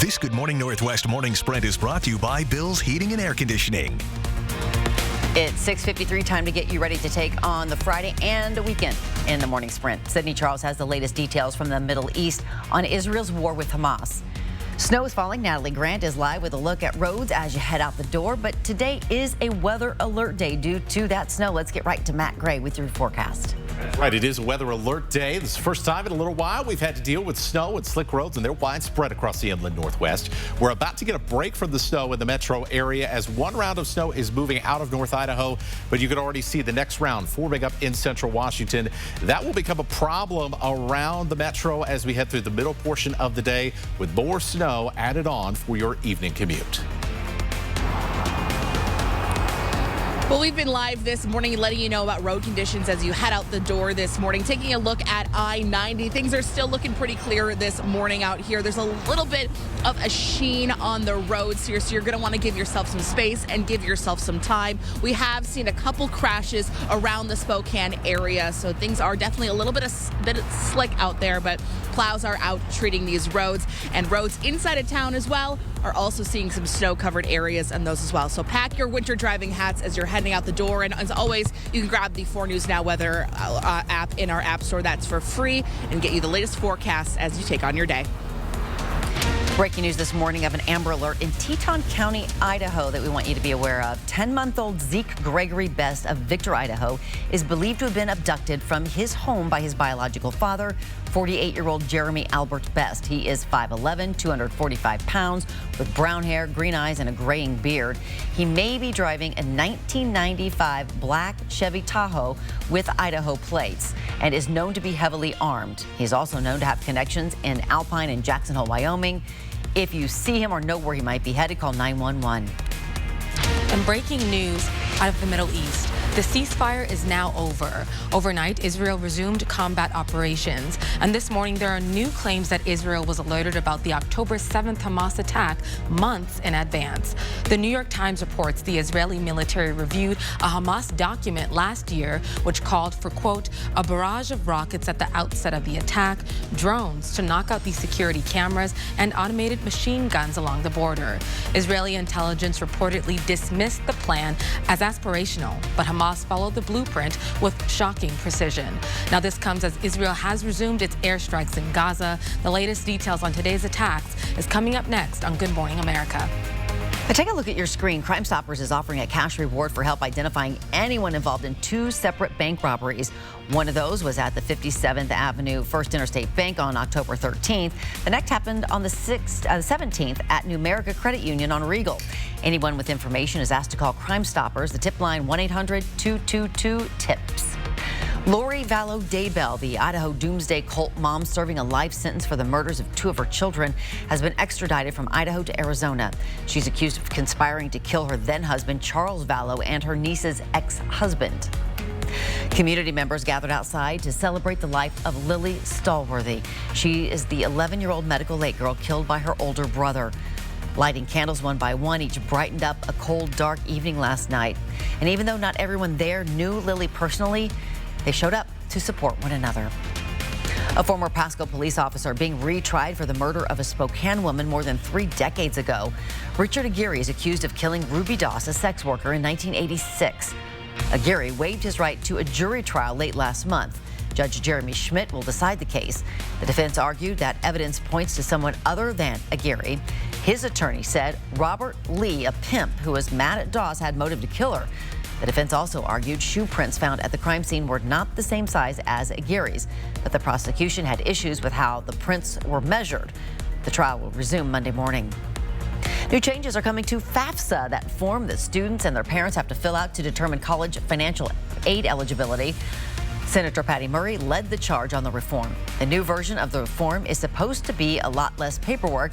This Good Morning Northwest morning sprint is brought to you by Bill's Heating and Air Conditioning. It's 6:53, time to get you ready to take on the Friday and the weekend in the morning sprint. Sydney Charles has the latest details from the Middle East on Israel's war with Hamas. Snow is falling. Natalie Grant is live with a look at roads as you head out the door. But today is a weather alert day due to that snow. Let's get right to Matt Gray with your forecast. That's right. It is a weather alert day. This is the first time in a little while we've had to deal with snow and slick roads, and they're widespread across the inland Northwest. We're about to get a break from the snow in the metro area as one round of snow is moving out of North Idaho, but you can already see the next round forming up in central Washington. That will become a problem around the metro as we head through the middle portion of the day with more snow added on for your evening commute. Well, we've been live this morning letting you know about road conditions as you head out the door this morning. Taking a look at I-90, things are still looking pretty clear this morning out here. There's a little bit of a sheen on the roads here, so you're going to want to give yourself some space and give yourself some time. We have seen a couple crashes around the Spokane area, so things are definitely a little bit slick out there, but plows are out treating these roads, and roads inside of town as well are also seeing some snow-covered areas and those as well. So pack your winter driving hats as you're heading out the door. And as always, you can grab the 4 News Now weather app in our app store. That's for free, and get you the latest forecasts as you take on your day. Breaking news this morning of an Amber Alert in Teton County, Idaho that we want you to be aware of. 10-month-old Zeke Gregory Best of Victor, Idaho is believed to have been abducted from his home by his biological father, 48-year-old Jeremy Albert Best. He is 5'11", 245 pounds, with brown hair, green eyes, and a graying beard. He may be driving a 1995 black Chevy Tahoe with Idaho plates and is known to be heavily armed. He's also known to have connections in Alpine and Jackson Hole, Wyoming. If you see him or know where he might be headed, call 911. And breaking news out of the Middle East. The ceasefire is now over. Overnight, Israel resumed combat operations. And this morning, there are new claims that Israel was alerted about the October 7th Hamas attack months in advance. The New York Times reports the Israeli military reviewed a Hamas document last year, which called for, quote, a barrage of rockets at the outset of the attack, drones to knock out the security cameras, and automated machine guns along the border. Israeli intelligence reportedly dismissed the plan as aspirational, but Hamas followed the blueprint with shocking precision. Now, this comes as Israel has resumed its airstrikes in Gaza. The latest details on today's attacks is coming up next on Good Morning America. Take a look at your screen. Crime Stoppers is offering a cash reward for help identifying anyone involved in 2 separate bank robberies. One of those was at the 57th Avenue First Interstate Bank on October 13th. The next happened on the 17th at Numerica Credit Union on Regal. Anyone with information is asked to call Crime Stoppers. The tip line 1-800-222-TIPS. Lori Vallow Daybell, the Idaho Doomsday Cult mom serving a life sentence for the murders of 2 of her children, has been extradited from Idaho to Arizona. She's accused of conspiring to kill her then-husband, Charles Vallow, and her niece's ex-husband. Community members gathered outside to celebrate the life of Lily Stallworthy. She is the 11-year-old medical late girl killed by her older brother. Lighting candles one by one, each brightened up a cold, dark evening last night. And even though not everyone there knew Lily personally, they showed up to support one another. A former Pasco police officer being retried for the murder of a Spokane woman more than 3 decades ago. Richard Aguirre is accused of killing Ruby Doss, a sex worker, in 1986. Aguirre waived his right to a jury trial late last month. Judge Jeremy Schmidt will decide the case. The defense argued that evidence points to someone other than Aguirre. His attorney said Robert Lee, a pimp who was mad at Doss, had motive to kill her. The defense also argued shoe prints found at the crime scene were not the same size as Aguirre's, but the prosecution had issues with how the prints were measured. The trial will resume Monday morning. New changes are coming to FAFSA, that form that students and their parents have to fill out to determine college financial aid eligibility. Senator Patty Murray led the charge on the reform. The new version of the reform is supposed to be a lot less paperwork.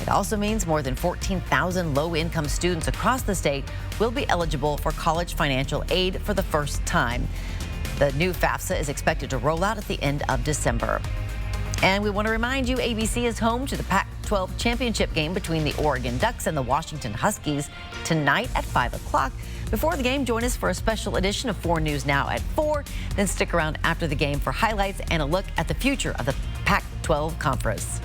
It also means more than 14,000 low-income students across the state will be eligible for college financial aid for the first time. The new FAFSA is expected to roll out at the end of December. And we want to remind you, ABC is home to the Pac-12 championship game between the Oregon Ducks and the Washington Huskies tonight at 5 o'clock. Before the game, join us for a special edition of 4 News Now at 4. Then stick around after the game for highlights and a look at the future of the Pac-12 conference.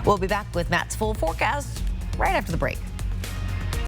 We'll be back with Matt's full forecast right after the break.